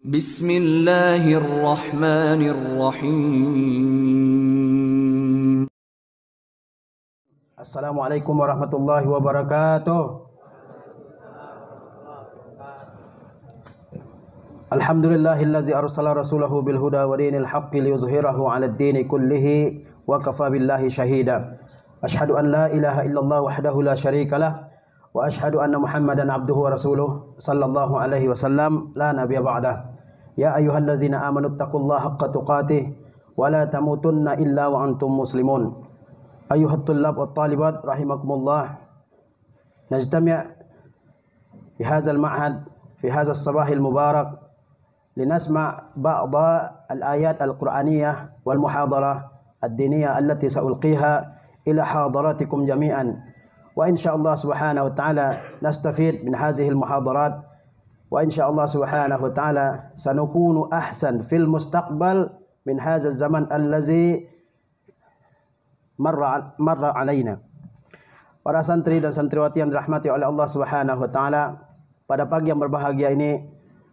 Bismillahirrahmanirrahim. Assalamualaikum warahmatullahi wabarakatuh. Alhamdulillahillazi arsala rasulahu bil huda wa dinil haqqi liyuzhirahu 'alad dini kullihi wa kafa billahi shahida. Asyhadu an la ilaha illallah wahdahu la syarikalah wa asyhadu anna Muhammadan abduhu wa rasuluh sallallahu alaihi wasallam la nabiyya ba'dah. Ya ayyuhallazina amanu taqullaha haqqa tuqatih wa la tamutunna illa wa antum muslimun. Ayuhat tullab wa talibat rahimakumullah. Najtami' fi hadzal ma'had fi hadzal sabahil mubarak linasma' ba'dha al-ayat al-Qur'aniyah wal muhadarah ad-diniyah allati sa'ulqiha ila hadaratikum jami'an. Wa insyaallah subhanahu wa ta'ala nastafid min hadhihi al-muhadarat. Wa insyaallah subhanahu wa ta'ala sanukunu ahsan fil mustaqbal min hadzal zaman allazi marra alaina. Para santri dan santriwati yang dirahmati oleh Allah Subhanahu wa taala, pada pagi yang berbahagia ini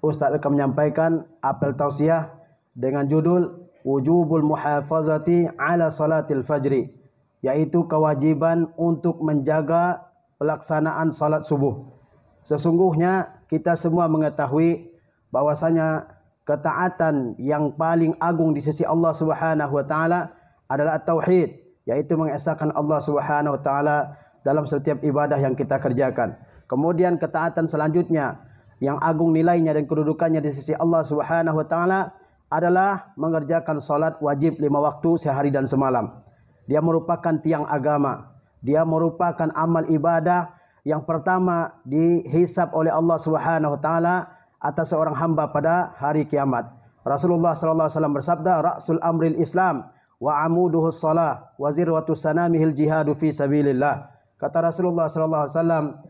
Ustaz akan menyampaikan apel tausiah dengan judul Wujubul Muhafazati ala Salatil Fajri, yaitu kewajiban untuk menjaga pelaksanaan salat subuh. Sesungguhnya kita semua mengetahui bahwasanya ketaatan yang paling agung di sisi Allah Subhanahu wa taala adalah tauhid, yaitu mengesahkan Allah Subhanahu wa taala dalam setiap ibadah yang kita kerjakan. Kemudian ketaatan selanjutnya yang agung nilainya dan kedudukannya di sisi Allah Subhanahu wa taala adalah mengerjakan salat wajib 5 waktu sehari dan semalam. Dia merupakan tiang agama. Dia merupakan amal ibadah yang pertama dihisab oleh Allah Subhanahu wa taala atas seorang hamba pada hari kiamat. Rasulullah sallallahu alaihi wasallam bersabda, "Ra'sul amril Islam wa amuduhu shalah wa zirwatu sanamihil jihadu fi sabilillah." Kata Rasulullah sallallahu alaihi wasallam,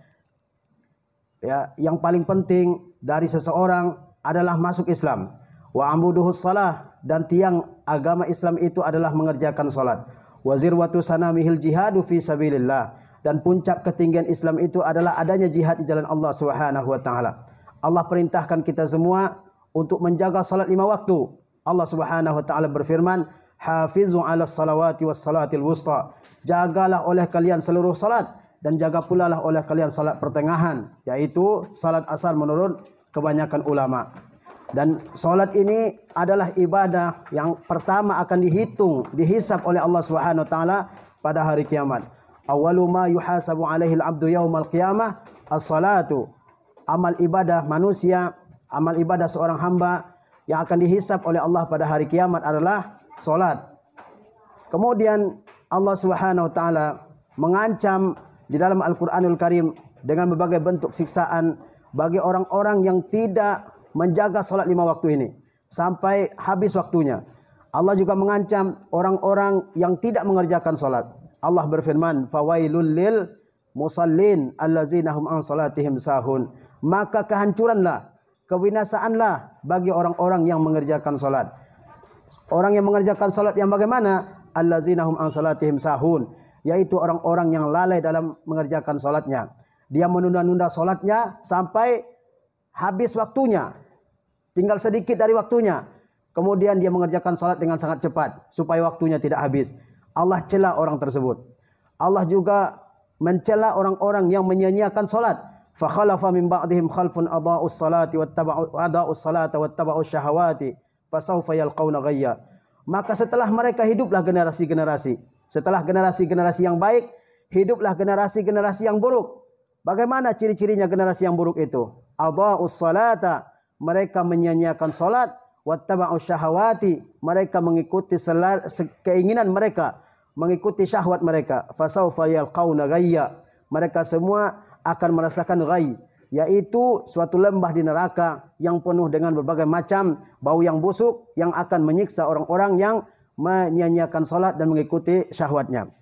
yang paling penting dari seseorang adalah masuk Islam. Wa amuduhu shalah, dan tiang agama Islam itu adalah mengerjakan salat. Wa zirwatu sanamihil jihadu fi sabilillah, dan puncak ketinggian Islam itu adalah adanya jihad di jalan Allah Subhanahu wa taala. Allah perintahkan kita semua untuk menjaga salat 5 waktu. Allah Subhanahu wa taala berfirman, "Hafizu 'alas salawati was salatil wusta." Jagalah oleh kalian seluruh salat dan jaga pula lah oleh kalian salat pertengahan, yaitu salat asar menurut kebanyakan ulama. Dan salat ini adalah ibadah yang pertama akan dihisab oleh Allah Subhanahu wa taala pada hari kiamat. Awwalu ma yuhasabu alaihi al-'abdu yaumal qiyamah as-salatu. Amal ibadah manusia, amal ibadah seorang hamba yang akan dihisab oleh Allah pada hari kiamat adalah salat. Kemudian Allah Subhanahu wa taala mengancam di dalam Al-Qur'anul Karim dengan berbagai bentuk siksaan bagi orang-orang yang tidak menjaga salat 5 waktu ini sampai habis waktunya. Allah juga mengancam orang-orang yang tidak mengerjakan salat. Allah berfirman, "Fawailul lil musallin allazina hum an salatihim sahun." Maka kehancuranlah, kebinasaanlah bagi orang-orang yang mengerjakan salat. Orang yang mengerjakan salat yang bagaimana? Allazina hum an salatihim sahun, yaitu orang-orang yang lalai dalam mengerjakan salatnya. Dia menunda-nunda salatnya sampai habis waktunya. Tinggal sedikit dari waktunya. Kemudian dia mengerjakan salat dengan sangat cepat supaya waktunya tidak habis. Allah cela orang tersebut. Allah juga mencela orang-orang yang menyia-nyiakan salat. Fa khalafa min ba'dihim khalfun adaa'us salati wattaba'us syahawati fasawfa yalqauna ghayya. Maka setelah mereka hiduplah generasi-generasi. Setelah generasi-generasi yang baik, hiduplah generasi-generasi yang buruk. Bagaimana ciri-cirinya generasi yang buruk itu? Adaa'us salata, mereka menyia-nyiakan salat. Wattaba'us syahawati, mereka mengikuti keinginan mereka, mengikuti syahwat mereka. Fasawfa yalqauna ghayya, mereka semua akan merasakan ghayy, yaitu suatu lembah di neraka yang penuh dengan berbagai macam bau yang busuk yang akan menyiksa orang-orang yang menyia-nyiakan salat dan mengikuti syahwatnya.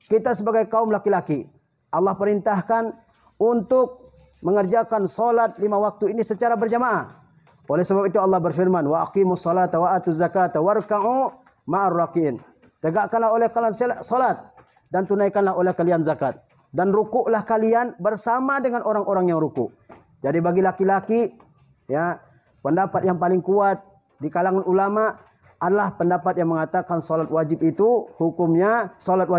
Kita sebagai kaum laki-laki, Allah perintahkan untuk mengerjakan salat 5 waktu ini secara berjamaah. Oleh sebab itu Allah berfirman, "Wa aqimus salata wa atuz zakata warka'u ma'ar raki'in." Tegakkanlah oleh kalian salat dan tunaikanlah oleh kalian zakat, dan rukuklah kalian bersama dengan orang-orang yang rukuk. Jadi bagi laki-laki, ya, pendapat yang paling kuat di kalangan ulama adalah pendapat yang mengatakan salat wajib itu hukumnya, salat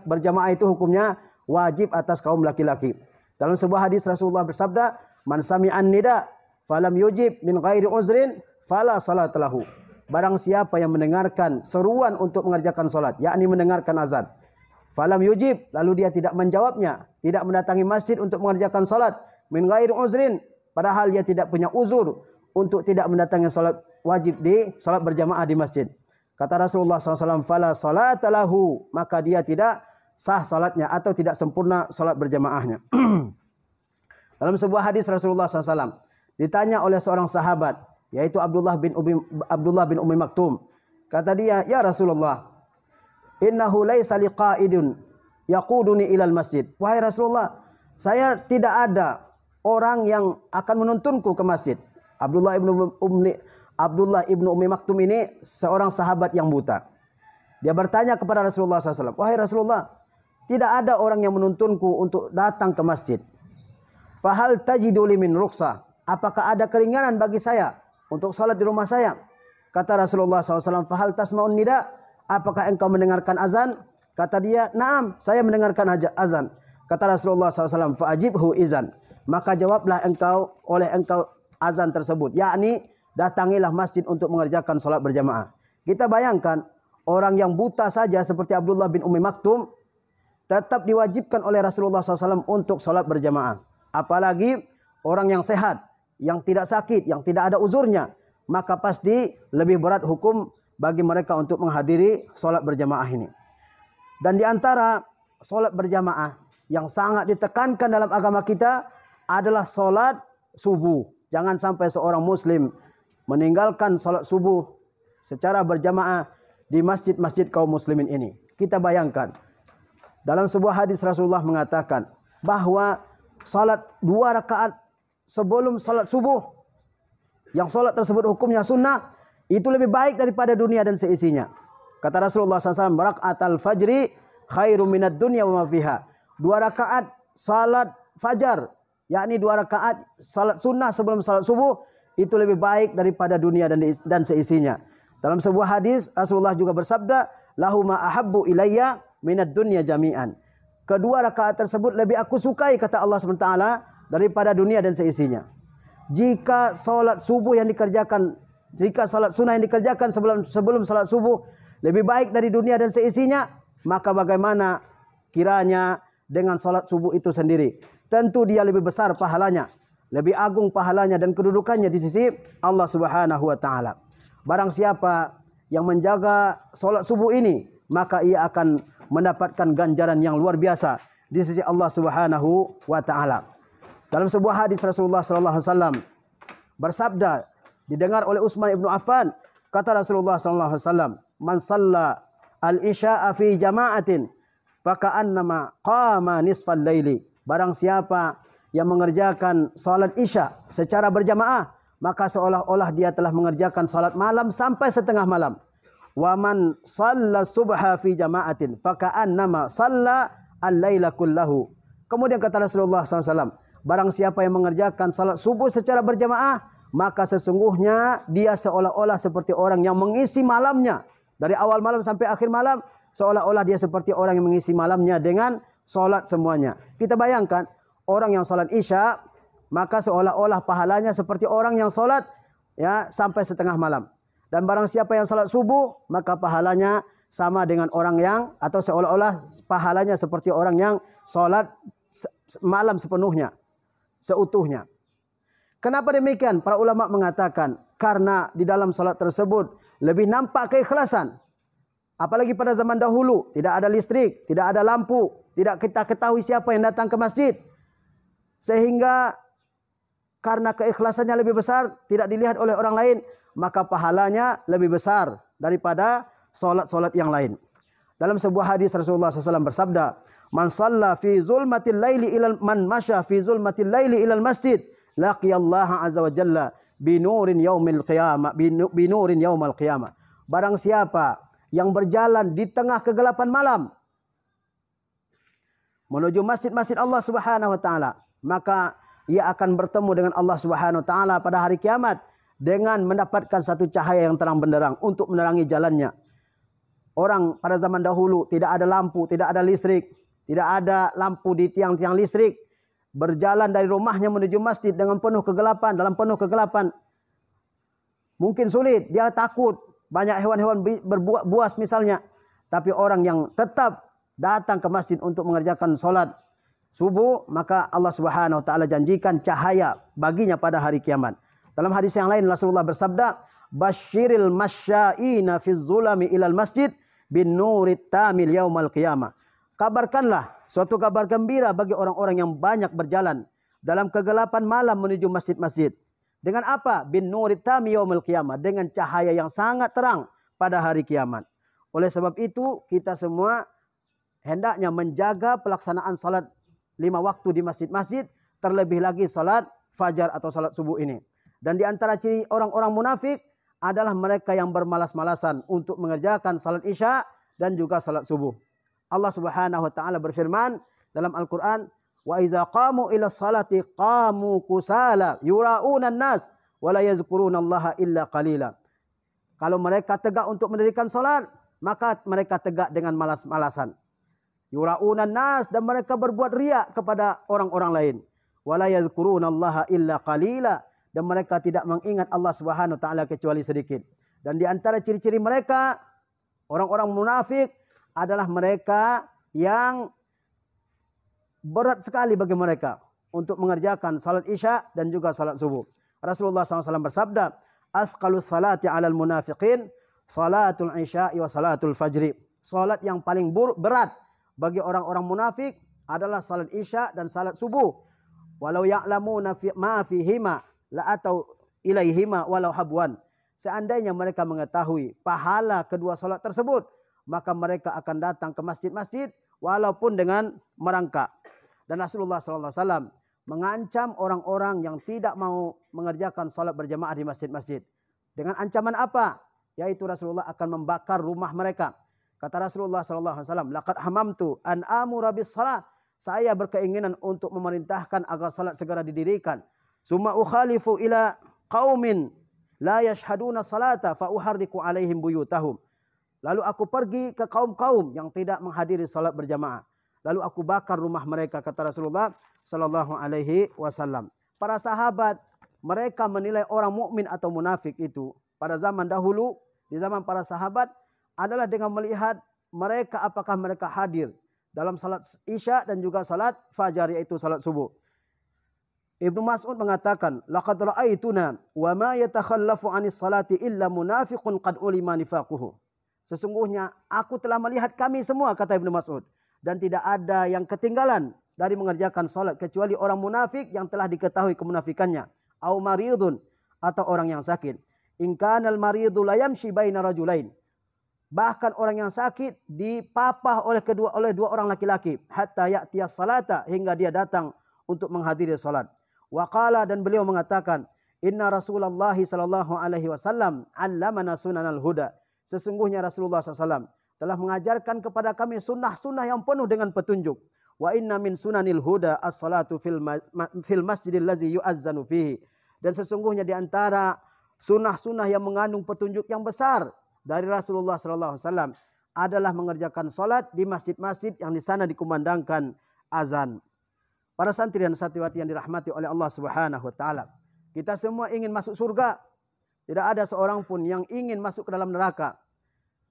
berjamaah itu hukumnya wajib atas kaum laki-laki. Dalam sebuah hadis Rasulullah bersabda, "Man sami'an nida falam yujib min ghairi uzrin fala salat lahu." Barang siapa yang mendengarkan seruan untuk mengerjakan salat, yakni mendengarkan azan, falam yujib, lalu dia tidak menjawabnya, tidak mendatangi masjid untuk mengerjakan salat, min ghairi uzrin, padahal dia tidak punya uzur untuk tidak mendatangi salat wajib di salat berjamaah di masjid. Kata Rasulullah SAW, fala salat lahu, maka dia tidak sah salatnya atau tidak sempurna salat berjamaahnya. Dalam sebuah hadis Rasulullah SAW ditanya oleh seorang sahabat, yaitu Abdullah bin Ummi Maktum. Kata dia, "Ya Rasulullah, innahu laisa liqa'idun yaquduni ilal masjid." Wahai Rasulullah, saya tidak ada orang yang akan menuntunku ke masjid. Abdullah ibnu Ummi Maktum ini seorang sahabat yang buta. Dia bertanya kepada Rasulullah SAW, "Wahai Rasulullah, tidak ada orang yang menuntunku untuk datang ke masjid. Fahal tajidu li min rukhsah? Apakah ada keringanan bagi saya untuk salat di rumah saya?" Kata Rasulullah SAW, "Fahal tasma'un nida? Apakah engkau mendengarkan azan?" Kata dia, "Naam, saya mendengarkan azan." Kata Rasulullah SAW, "Fa'ajibhu izan." Maka jawablah engkau oleh engkau azan tersebut, yakni datangilah masjid untuk mengerjakan salat berjamaah. Kita bayangkan orang yang buta saja seperti Abdullah bin Ummi Maktum tetap diwajibkan oleh Rasulullah SAW untuk salat berjamaah. Apalagi orang yang sehat, yang tidak sakit, yang tidak ada uzurnya, maka pasti lebih berat hukum bagi mereka untuk menghadiri salat berjamaah ini. Dan di antara salat berjamaah yang sangat ditekankan dalam agama kita adalah salat subuh. Jangan sampai seorang muslim meninggalkan salat subuh secara berjamaah di masjid-masjid kaum muslimin ini. Kita bayangkan, dalam sebuah hadis Rasulullah mengatakan bahwa salat 2 rakaat sebelum salat subuh, yang salat tersebut hukumnya sunnah, itu lebih baik daripada dunia dan seisinya. Kata Rasulullah SAW, "Raka'atal fajri khairum minad dunya wa ma fiha." 2 rakaat salat fajar, yakni 2 rakaat salat sunnah sebelum salat subuh, itu lebih baik daripada dunia dan seisinya. Dalam sebuah hadis Rasulullah juga bersabda, "Lahu ma ahabbu ilayya minad dunya jami'an." Kedua rakaat tersebut lebih aku sukai, kata Allah SWT, daripada dunia dan seisinya. Jika salat subuh yang dikerjakan, jika salat sunnah yang dikerjakan sebelum salat subuh lebih baik dari dunia dan seisinya, maka bagaimana kiranya dengan salat subuh itu sendiri? Tentu dia lebih besar pahalanya, lebih agung pahalanya dan kedudukannya di sisi Allah Subhanahu wa taala. Barang siapa yang menjaga salat subuh ini, maka ia akan mendapatkan ganjaran yang luar biasa di sisi Allah Subhanahu wa taala. Dalam sebuah hadis Rasulullah sallallahu alaihi wasallam bersabda, didengar oleh Utsman ibnu Affan, kata Rasulullah sallallahu alaihi wasallam, "Man shalla al-isya'a fi jama'atin faka'annama qama nisfal laili." Barang siapa yang mengerjakan salat isya secara berjamaah, maka seolah-olah dia telah mengerjakan salat malam sampai setengah malam. Wa man shalla subha fi jama'atin faka'annama shalla al-laila kullahu. Kemudian kata Rasulullah SAW, barang siapa yang mengerjakan salat subuh secara berjamaah, maka sesungguhnya dia seolah-olah seperti orang yang mengisi malamnya dari awal malam sampai akhir malam, seolah-olah dia seperti orang yang mengisi malamnya dengan salat semuanya. Kita bayangkan orang yang salat isya, maka seolah-olah pahalanya seperti orang yang salat sampai setengah malam. Dan barang siapa yang salat subuh, maka pahalanya sama dengan orang yang, atau seolah-olah pahalanya seperti orang yang salat malam sepenuhnya, seutuhnya. Kenapa demikian? Para ulama mengatakan karena di dalam salat tersebut lebih nampak keikhlasan. Apalagi pada zaman dahulu, tidak ada listrik, tidak ada lampu, tidak kita ketahui siapa yang datang ke masjid. Sehingga karena keikhlasannya lebih besar, tidak dilihat oleh orang lain, maka pahalanya lebih besar daripada solat-solat yang lain. Dalam sebuah hadis Rasulullah SAW bersabda, "Man shalla fi zulmatil laili ilal man masya fi zulmatil laili ilal masjid, laqiyallaha azza wa jalla binurin yaumil qiyamah, binurin yaumal qiyamah." Barang siapa yang berjalan di tengah kegelapan malam menuju masjid-masjid Allah Subhanahu wa taala, maka ia akan bertemu dengan Allah Subhanahu wa taala pada hari kiamat dengan mendapatkan satu cahaya yang terang benderang untuk menerangi jalannya. Orang pada zaman dahulu tidak ada lampu, tidak ada listrik, tidak ada lampu di tiang-tiang listrik. Berjalan dari rumahnya menuju masjid dengan penuh kegelapan, dalam penuh kegelapan. Mungkin sulit, dia takut. Banyak hewan-hewan berbuas misalnya. Tapi orang yang tetap datang ke masjid untuk mengerjakan solat subuh, maka Allah Subhanahu wa taala janjikan cahaya baginya pada hari kiamat. Dalam hadis yang lain Rasulullah bersabda, "Basyiril masya'ina fiz zulami ilal masjid bin nurit tamil yaumal qiyamah." Kabarkanlah suatu kabar gembira bagi orang-orang yang banyak berjalan dalam kegelapan malam menuju masjid-masjid. Dengan apa? Bin nurit tamil yaumal qiyamah, dengan cahaya yang sangat terang pada hari kiamat. Oleh sebab itu kita semua hendaknya menjaga pelaksanaan salat 5 waktu di masjid-masjid, terlebih lagi salat fajar atau salat subuh ini. Dan di antara ciri orang-orang munafik adalah mereka yang bermalas-malasan untuk mengerjakan salat isya dan juga salat subuh. Allah Subhanahu wa taala berfirman dalam Al-Qur'an, "Wa iza qamu ila salati qamu kusala yura'una an-nas wa la yazkurunallaha illa qalila." Kalau mereka tegak untuk mendirikan salat, maka mereka tegak dengan malas-malasan. Yura'unan nas, dan mereka berbuat riak kepada orang-orang lain. Wala yazkurunallaha illa qalila, dan mereka tidak mengingat Allah Subhanahu wa taala kecuali sedikit. Dan di antara ciri-ciri mereka, orang-orang munafik adalah mereka yang berat sekali bagi mereka untuk mengerjakan salat isya dan juga salat subuh. Rasulullah SAW bersabda, "Asqalus salati 'alal munafiqin salatul isya'i wa salatul fajri." Salat yang paling berat bagi orang-orang munafik adalah salat isya dan salat subuh. Walau ya'lamuna ma fihima la atau ilaihima walau habwan. Seandainya mereka mengetahui pahala kedua salat tersebut, maka mereka akan datang ke masjid-masjid walaupun dengan merangkak. Dan Rasulullah SAW mengancam orang-orang yang tidak mau mengerjakan salat berjamaah di masjid-masjid. Dengan ancaman apa? Yaitu Rasulullah akan membakar rumah mereka. Kata Rasulullah SAW, "Laqad hamamtu an amura bis salat." Saya berkeinginan untuk memerintahkan agar salat segera didirikan. "Summa ukhalifu ila qaumin la yashhaduna salata fa uharriku alaihim buyutahum." Lalu aku pergi ke kaum-kaum yang tidak menghadiri salat berjamaah. Lalu aku bakar rumah mereka, kata Rasulullah SAW. Para sahabat mereka menilai orang mukmin atau munafik itu pada zaman dahulu, di zaman para sahabat, adalah dengan melihat mereka apakah mereka hadir dalam salat isya dan juga salat fajar, yaitu salat subuh. Ibnu Mas'ud mengatakan, "Laqad ra'aituna wa ma yatakhallafu 'anis salati illa munafiqun qad ulima nifaquhu." Sesungguhnya aku telah melihat kami semua, kata Ibnu Mas'ud, dan tidak ada yang ketinggalan dari mengerjakan salat kecuali orang munafik yang telah diketahui kemunafikannya, au maridun, atau orang yang sakit. In kanal maridu la yamshi baina rajulain. Bahkan orang yang sakit dipapah oleh dua orang laki-laki, hatta ya'tiyas salata, hingga dia datang untuk menghadiri salat. Wa qala, dan beliau mengatakan, "Inna Rasulullah sallallahu alaihi wasallam 'allamana sunanal huda." Sesungguhnya Rasulullah SAW telah mengajarkan kepada kami sunnah-sunnah yang penuh dengan petunjuk. Wa inna min sunanil huda as-salatu fil masjidil ladzi yu'azzanu fihi. Dan sesungguhnya di antara sunnah-sunnah yang mengandung petunjuk yang besar dari Rasulullah SAW adalah mengerjakan salat di masjid-masjid yang di sana dikumandangkan azan. Para santri dan santriwati yang dirahmati oleh Allah Subhanahu wa taala, kita semua ingin masuk surga. Tidak ada seorang pun yang ingin masuk ke dalam neraka.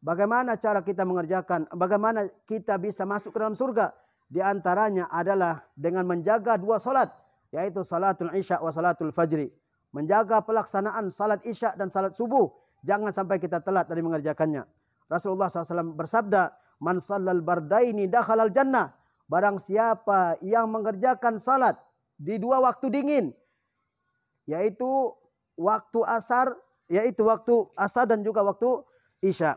Bagaimana cara kita mengerjakan, bagaimana kita bisa masuk ke dalam surga? Di antaranya adalah dengan menjaga dua salat, yaitu salatul isya wa salatul fajri. Menjaga pelaksanaan salat isya dan salat subuh. Jangan sampai kita telat dari mengerjakannya. Rasulullah SAW bersabda, "Man sallal bardaini dakhalal jannah." Barang siapa yang mengerjakan salat di dua waktu dingin, yaitu waktu asar, dan juga waktu isya,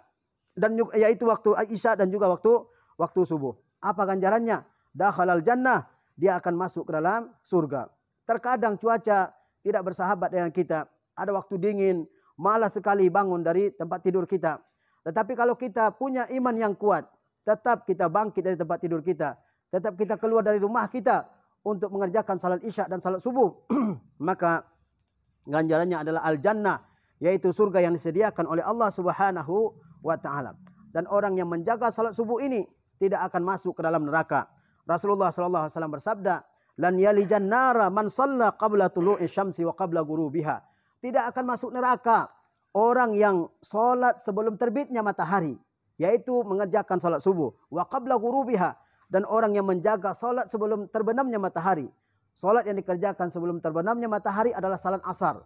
dan yaitu waktu isya dan juga waktu subuh. Apa ganjarannya? Dakhalal jannah, dia akan masuk ke dalam surga. Terkadang cuaca tidak bersahabat dengan kita. Ada waktu dingin, malas sekali bangun dari tempat tidur kita. Tetapi kalau kita punya iman yang kuat, tetap kita bangkit dari tempat tidur kita. Tetap kita keluar dari rumah kita untuk mengerjakan salat isya dan salat subuh, maka ganjarannya adalah al-jannah, yaitu surga yang disediakan oleh Allah Subhanahu wa taala. Dan orang yang menjaga salat subuh ini tidak akan masuk ke dalam neraka. Rasulullah sallallahu alaihi wasallam bersabda, "Lan yalijan nara man shalla qabla tulu'i syamsi wa qabla ghurubiha." Tidak akan masuk neraka orang yang salat sebelum terbitnya matahari, yaitu mengerjakan salat subuh, wa qabla ghurubiha, dan orang yang menjaga salat sebelum terbenamnya matahari. Salat yang dikerjakan sebelum terbenamnya matahari adalah salat asar.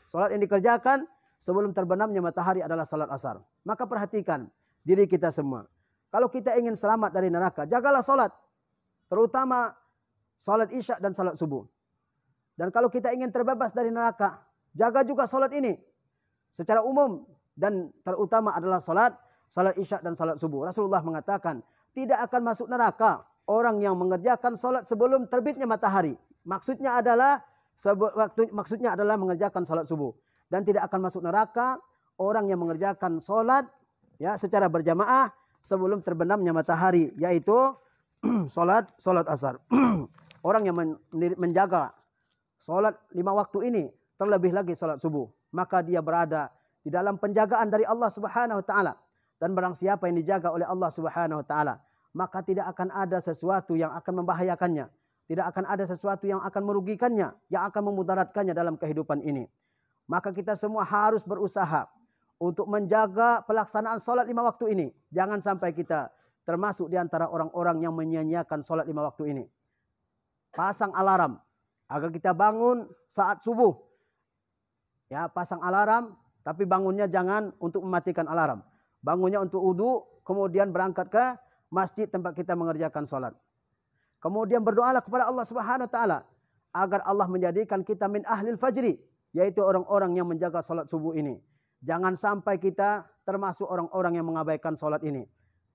Salat yang dikerjakan sebelum terbenamnya matahari adalah salat asar. Maka perhatikan diri kita semua. Kalau kita ingin selamat dari neraka, jagalah salat. Terutama salat isya dan salat subuh. Dan kalau kita ingin terbebas dari neraka, jaga juga salat ini secara umum, dan terutama adalah salat isya dan salat subuh. Rasulullah mengatakan, tidak akan masuk neraka orang yang mengerjakan salat sebelum terbitnya matahari. Maksudnya adalah mengerjakan salat subuh. Dan tidak akan masuk neraka orang yang mengerjakan salat secara berjamaah sebelum terbenamnya matahari, yaitu salat asar. Orang yang menjaga salat 5 waktu ini, terlebih lagi salat subuh, maka dia berada di dalam penjagaan dari Allah Subhanahu wa taala. Dan barang siapa yang dijaga oleh Allah Subhanahu wa taala, maka tidak akan ada sesuatu yang akan membahayakannya, tidak akan ada sesuatu yang akan merugikannya, yang akan memudaratkannya dalam kehidupan ini. Maka kita semua harus berusaha untuk menjaga pelaksanaan salat 5 waktu ini. Jangan sampai kita termasuk di antara orang-orang yang menyia-nyiakan salat 5 waktu ini. Pasang alarm agar kita bangun saat subuh. Ya, pasang alarm, tapi bangunnya jangan untuk mematikan alarm. Bangunnya untuk wudu, kemudian berangkat ke masjid tempat kita mengerjakan salat. Kemudian berdoalah kepada Allah Subhanahu wa taala agar Allah menjadikan kita min ahlil fajri, yaitu orang-orang yang menjaga salat subuh ini. Jangan sampai kita termasuk orang-orang yang mengabaikan salat ini.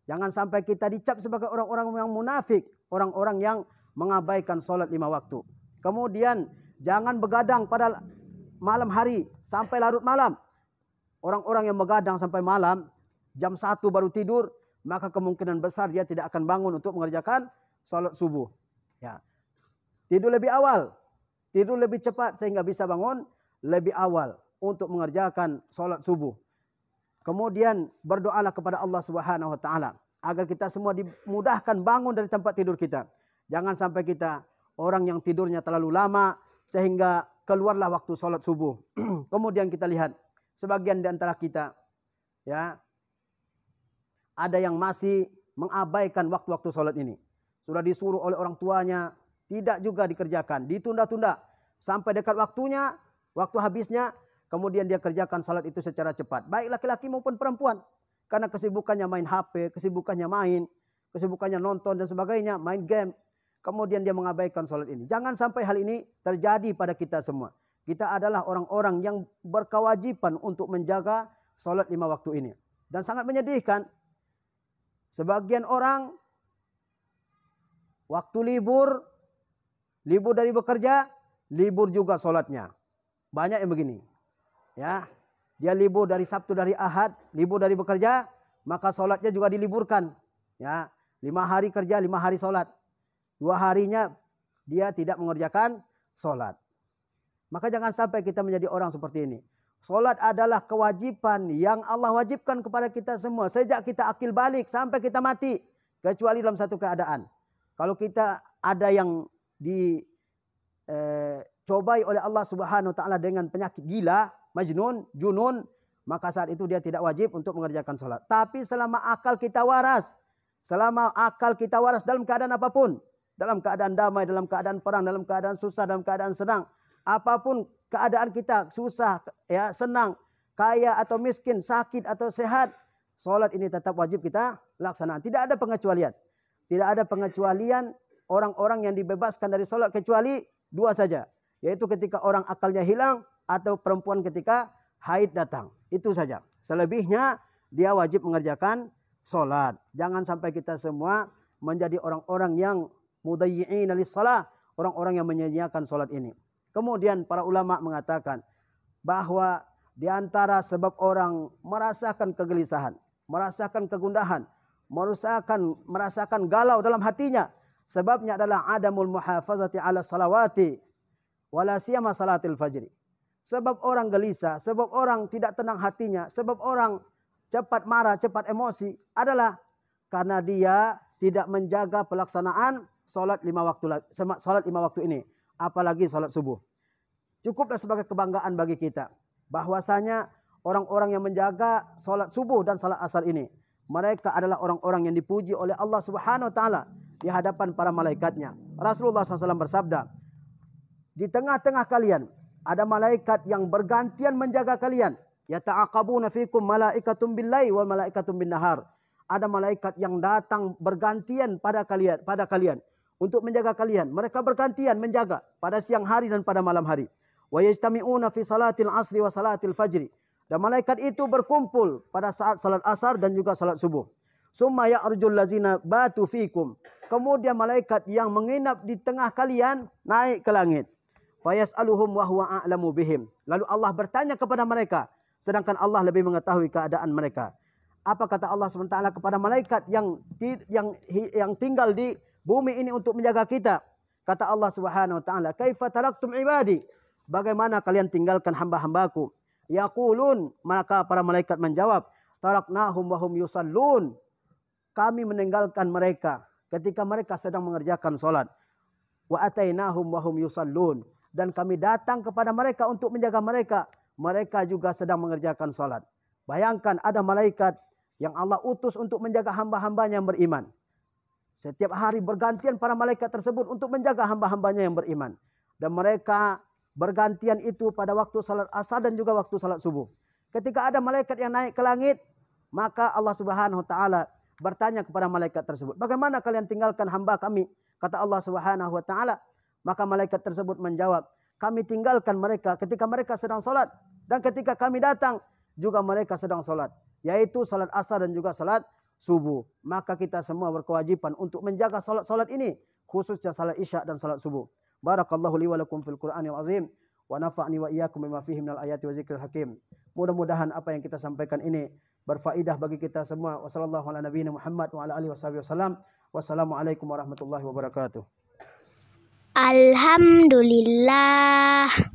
Jangan sampai kita dicap sebagai orang-orang yang munafik, orang-orang yang mengabaikan salat 5 waktu. Kemudian jangan begadang pada malam hari sampai larut malam. Orang-orang yang begadang sampai malam, jam 1 baru tidur, maka kemungkinan besar dia tidak akan bangun untuk mengerjakan salat subuh. Ya. Tidur lebih awal, tidur lebih cepat sehingga bisa bangun lebih awal untuk mengerjakan salat subuh. Kemudian berdoalah kepada Allah Subhanahu wa taala agar kita semua dimudahkan bangun dari tempat tidur kita. Jangan sampai kita orang yang tidurnya terlalu lama sehingga keluarlah waktu salat subuh. Kemudian kita lihat sebagian di antara kita, ada yang masih mengabaikan waktu-waktu salat ini. Sudah disuruh oleh orang tuanya, tidak juga dikerjakan, ditunda-tunda sampai dekat waktunya, waktu habisnya, kemudian dia kerjakan salat itu secara cepat. Baik laki-laki maupun perempuan. Karena kesibukannya main HP, kesibukannya nonton dan sebagainya, main game. Kemudian dia mengabaikan salat ini. Jangan sampai hal ini terjadi pada kita semua. Kita adalah orang-orang yang berkewajiban untuk menjaga salat 5 waktu ini. Dan sangat menyedihkan, sebagian orang waktu libur dari bekerja, libur juga salatnya. Banyak yang begini. Ya, dia libur dari Sabtu, dari Ahad, libur dari bekerja, maka salatnya juga diliburkan. Ya, 5 hari kerja, 5 hari salat. 2 harinya dia tidak mengerjakan salat. Maka jangan sampai kita menjadi orang seperti ini. Salat adalah kewajiban yang Allah wajibkan kepada kita semua sejak kita akil balik sampai kita mati, kecuali dalam satu keadaan. Kalau kita ada yang dicobai oleh Allah Subhanahu wa taala dengan penyakit gila, majnun, junun, maka saat itu dia tidak wajib untuk mengerjakan salat. Tapi selama akal kita waras dalam keadaan apapun, dalam keadaan damai, dalam keadaan perang, dalam keadaan susah, dalam keadaan senang, apapun keadaan kita, susah, senang, kaya atau miskin, sakit atau sehat, salat ini tetap wajib kita laksanakan. Tidak ada pengecualian. Tidak ada pengecualian orang-orang yang dibebaskan dari salat kecuali 2 saja, yaitu ketika orang akalnya hilang atau perempuan ketika haid datang. Itu saja. Selebihnya dia wajib mengerjakan salat. Jangan sampai kita semua menjadi orang-orang yang mudayyi'ina lis-shalah, orang-orang yang menyia-nyiakan salat ini. Kemudian para ulama mengatakan bahwa di antara sebab orang merasakan kegelisahan, merasakan kegundahan, merasakan galau dalam hatinya Sebabnya adalah adamul muhafazati ala salawati wala siyama salatil fajri. Sebab orang gelisah, sebab orang tidak tenang hatinya, sebab orang cepat marah, cepat emosi adalah karena dia tidak menjaga pelaksanaan salat 5 waktu ini, apalagi salat subuh. Cukuplah sebagai kebanggaan bagi kita bahwasanya orang-orang yang menjaga salat subuh dan salat asar ini, mereka adalah orang-orang yang dipuji oleh Allah Subhanahu wa taala di hadapan para malaikatnya. Rasulullah SAW bersabda, di tengah-tengah kalian ada malaikat yang bergantian menjaga kalian. Yata'aqabuna fikum malaikatum bil-lail wal malaikatum bin-nahar. Ada malaikat yang datang bergantian pada kalian untuk menjaga kalian. Mereka bergantian menjaga pada siang hari dan pada malam hari. Wa yajtami'una fi salatil asri wa salatil fajri. Dan malaikat itu berkumpul pada saat salat asar dan juga salat subuh. Summa ya'rujul lazina batu fikum. Kemudian malaikat yang menginap di tengah kalian naik ke langit. Fayas'aluhum wa huwa a'lamu bihim. Lalu Allah bertanya kepada mereka, sedangkan Allah lebih mengetahui keadaan mereka. Apa kata Allah SWT kepada malaikat yang tinggal di bumi ini untuk menjaga kita? Kata Allah Subhanahu wa taala, "Kaifa taraktum ibadi?" Bagaimana kalian tinggalkan hamba-hambaku? Yaqulun, maka para malaikat menjawab, "Taraknahum wa hum yusallun." Kami meninggalkan mereka ketika mereka sedang mengerjakan salat. Wa atainahum wa hum yusallun. Dan kami datang kepada mereka untuk menjaga mereka. Mereka juga sedang mengerjakan salat. Bayangkan ada malaikat yang Allah utus untuk menjaga hamba-hambanya yang beriman. Setiap hari bergantian para malaikat tersebut untuk menjaga hamba-hambanya yang beriman. Dan mereka bergantian itu pada waktu salat asar dan juga waktu salat subuh. Ketika ada malaikat yang naik ke langit, maka Allah Subhanahu wa taala bertanya kepada malaikat tersebut, "Bagaimana kalian tinggalkan hamba kami?" Kata Allah Subhanahu wa taala, maka malaikat tersebut menjawab, "Kami tinggalkan mereka ketika mereka sedang salat dan ketika kami datang juga mereka sedang salat, yaitu salat asar dan juga salat subuh." Maka kita semua berkewajiban untuk menjaga salat-salat ini, khususnya salat isya dan salat subuh. Barakallahu li wa lakum fil Qur'anil azim wa nafa'ni wa iyyakum bima fihi minal ayati wa zikril hakim. Mudah-mudahan apa yang kita sampaikan ini berfaedah bagi kita semua. Wassallallahu ala nabiyina Muhammad wa ala alihi wasallam. Wassalamualaikum warahmatullahi wabarakatuh. Alhamdulillah.